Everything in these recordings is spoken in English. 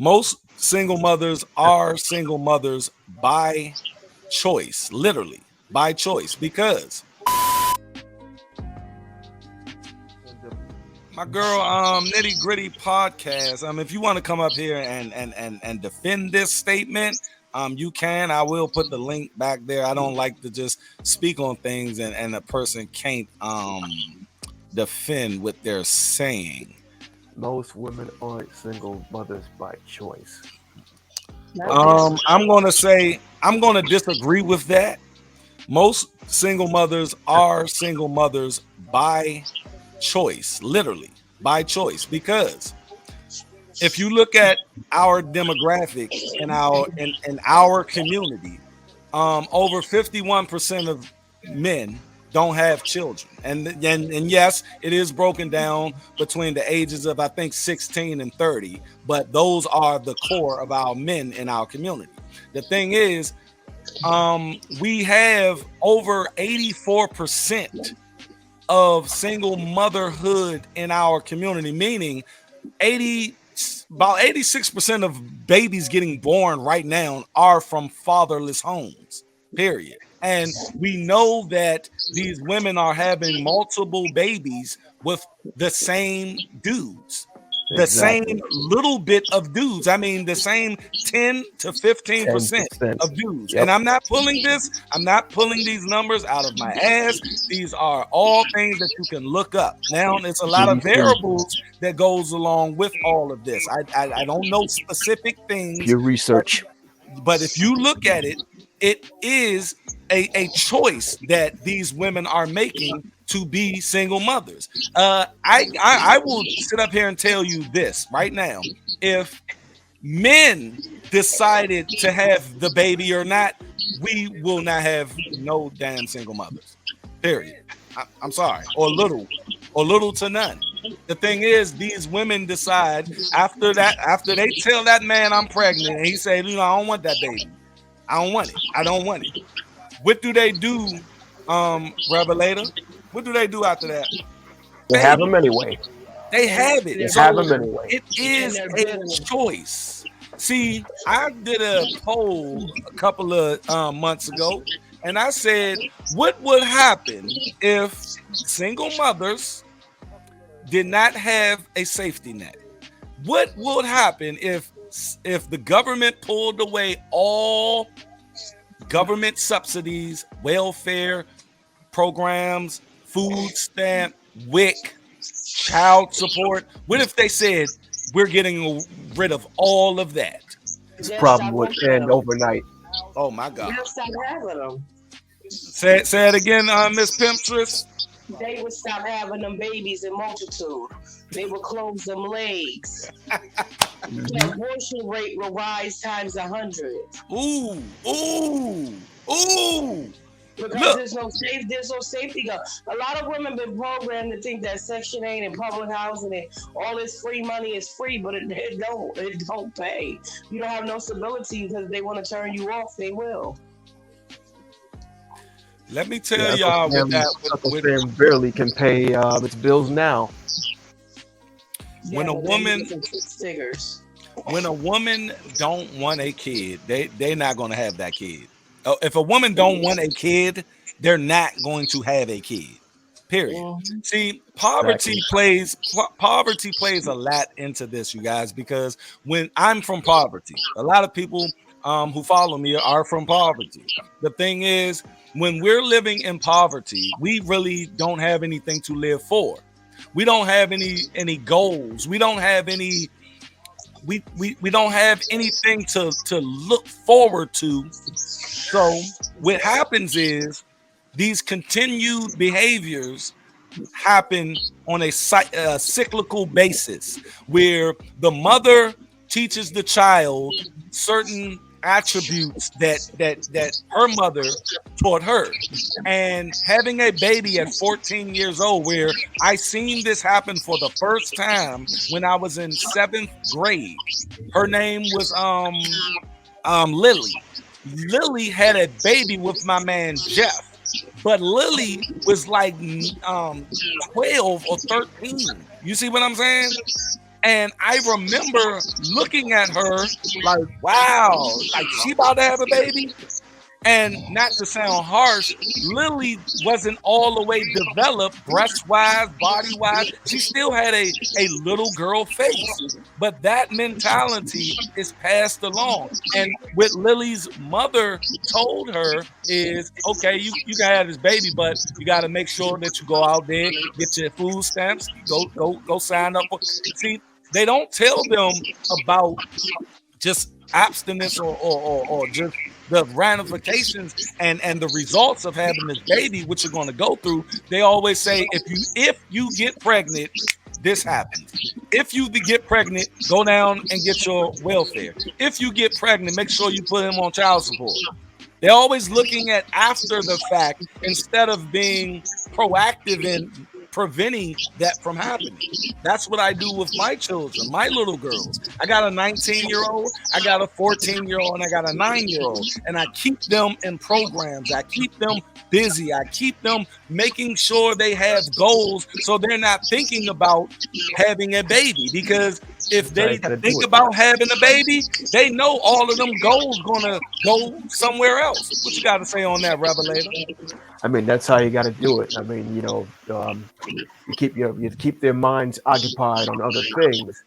Most single mothers are single mothers by choice, literally by choice, because my girl, Nitty Gritty Podcast. If you want to come up here and defend this statement, you can. I will put the link back there. I don't like to just speak on things and a person can't defend what they're saying. Most women aren't single mothers by choice. I'm gonna disagree with that. Most single mothers are single mothers by choice, literally by choice, because if you look at our demographic in our community, over 51% of men don't have children, and yes, it is broken down between the ages of I think 16 and 30, but those are the core of our men in our community. The thing is, we have over 84% of single motherhood in our community, meaning about 86% of babies getting born right now are from fatherless homes, period. And we know that these women are having multiple babies with the same dudes, the same little bit of dudes. I mean, the same 10 to 15% of dudes. Yep. And I'm not pulling these numbers out of my ass. These are all things that you can look up. Now, it's a lot of variables that goes along with all of this. I don't know specific things. Your research. But if you look at it, it is a choice that these women are making to be single mothers. I will sit up here and tell you this right now. If men decided to have the baby or not, we will not have no damn single mothers. Period. I'm sorry. Or little to none. The thing is, these women decide after they tell that man I'm pregnant, and he say, I don't want that baby. I don't want it. What do they do, Revelator? What do they do after that? They have them anyway. They have it. They have them anyway. It is a choice. See, I did a poll a couple of months ago, and I said, what would happen if single mothers did not have a safety net? What would happen if the government pulled away all government subsidies, welfare programs, food stamp, WIC, child support? What if they said we're getting rid of all of that? This problem would end overnight. Oh my God! They'll stop having them. Say it again, Miss Pimpstress. They would stop having them babies in multitude. They would close them legs. The abortion rate will rise times 100. Ooh. Because there's no safety. A lot of women been programmed to think that Section 8 and public housing and all this free money is free, but it don't pay. You don't have no stability because they want to turn you off. They will. Let me tell y'all with barely can pay its bills now. When a woman don't want a kid, they're not going to have that kid. If a woman don't want a kid, they're not going to have a kid. Period. Mm-hmm. See, poverty plays a lot into this, you guys, because when I'm from poverty, a lot of people who follow me are from poverty. The thing is, when we're living in poverty, we really don't have anything to live for. We don't have any goals. We don't have any. We don't have anything to look forward to. So what happens is these continued behaviors happen on a cyclical basis, where the mother teaches the child certain attributes that her mother taught her. And having a baby at 14 years old, where I seen this happen for the first time when I was in 7th grade. Her name was Lily. Lily had a baby with my man Jeff, but Lily was like 12 or 13. You see what I'm saying? And I remember looking at her like, wow, like she about to have a baby. And not to sound harsh, Lily wasn't all the way developed breast wise, body wise. She still had a little girl face. But that mentality is passed along. And what Lily's mother told her is, okay, you can have this baby, but you got to make sure that you go out there, get your food stamps, go sign up for. See, they don't tell them about just abstinence or just the ramifications and the results of having this baby, which you're going to go through. They always say if you get pregnant, this happens. If you get pregnant, go down and get your welfare. If you get pregnant, make sure you put him on child support. They're always looking at after the fact instead of being proactive in preventing that from happening. That's what I do with my children, my little girls. I got a 19-year-old, I got a 14-year-old, and I got a 9-year-old. And I keep them in programs. I keep them busy. I keep them making sure they have goals so they're not thinking about having a baby. Because if they think about having a baby, they know all of them goals gonna go somewhere else. What you got to say on that, Revelator? I mean, that's how you got to do it. I mean, you keep their minds occupied on other things.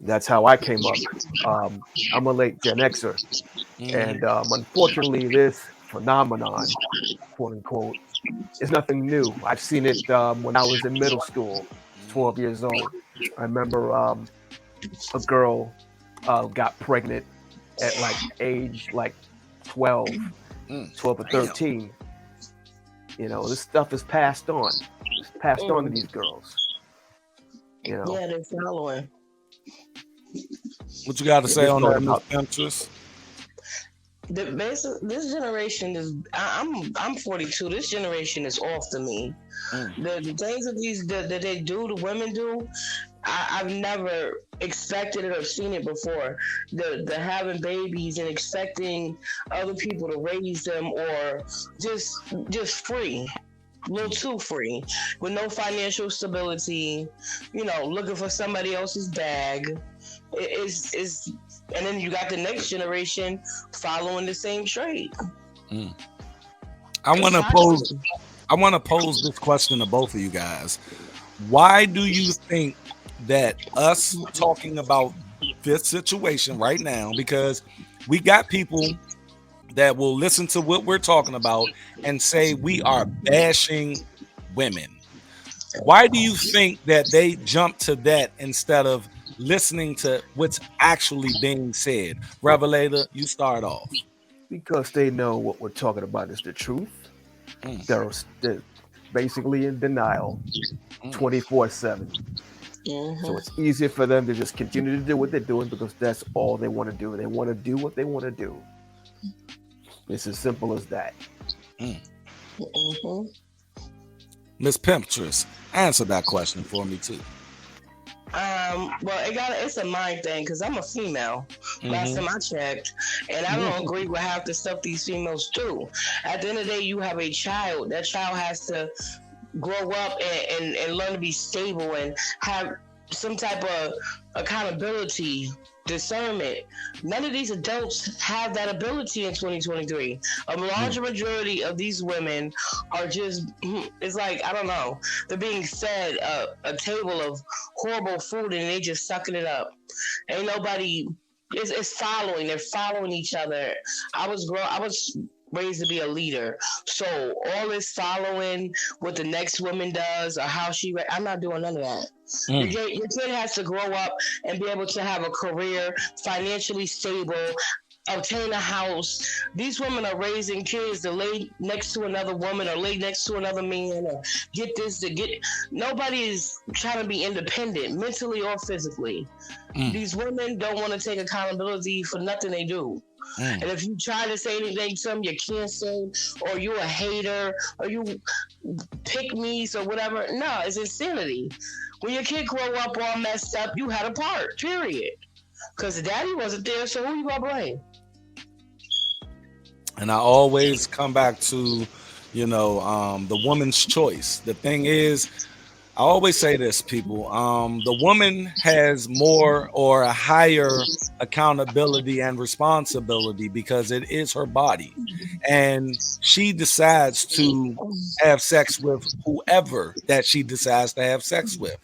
That's how I came up. I'm a late Gen Xer, and unfortunately, this phenomenon, quote unquote, is nothing new. I've seen it when I was in middle school, 12 years old. I remember a girl got pregnant at age 12 or 13. This stuff is passed on. It's passed on to these girls. Yeah, they're following. What you got to say on that, Miss Temptress? This generation is. I'm 42. This generation is off to me. The things that they do, the women do, I've never expected it or seen it before. The having babies and expecting other people to raise them, or just free, a little too free, with no financial stability. Looking for somebody else's bag. And then you got the next generation following the same trade. I want to pose this question to both of you guys. Why do you think that us talking about this situation right now, because we got people that will listen to what we're talking about and say we are bashing women? Why do you think that they jump to that instead of listening to what's actually being said? Revelator, you start off. Because they know what we're talking about is the truth. They're basically in denial 24/7. So it's easier for them to just continue to do what they're doing because that's all they want to do. They want to do what they want to do. It's as simple as that. Miss Temptress, answer that question for me too. Well, it's a mind thing because I'm a female. Last time I checked, and I don't agree with half the stuff these females do. At the end of the day, you have a child. That child has to grow up and learn to be stable and have some type of accountability, discernment. None of these adults have that ability in 2023. A large majority of these women are just, it's like, I don't know, they're being fed a table of horrible food and they just sucking it up. Ain't nobody, it's following, they're following each other. I was raised to be a leader. So all this following what the next woman does or how I'm not doing none of that. Your kid has to grow up and be able to have a career, financially stable, obtain a house. These women are raising kids to lay next to another woman or lay next to another man or get this to get. Nobody is trying to be independent mentally or physically. These women don't want to take accountability for nothing they do. And if you try to say anything to them, you can't say, or you're a hater, or you pick me, or whatever. No, it's insanity. When your kid grow up all messed up, you had a part, period. Because the daddy wasn't there, so who you gonna blame? And I always come back to, the woman's choice. The thing is, I always say this, people. The woman has more or a higher accountability and responsibility because it is her body, and she decides to have sex with whoever that she decides to have sex with.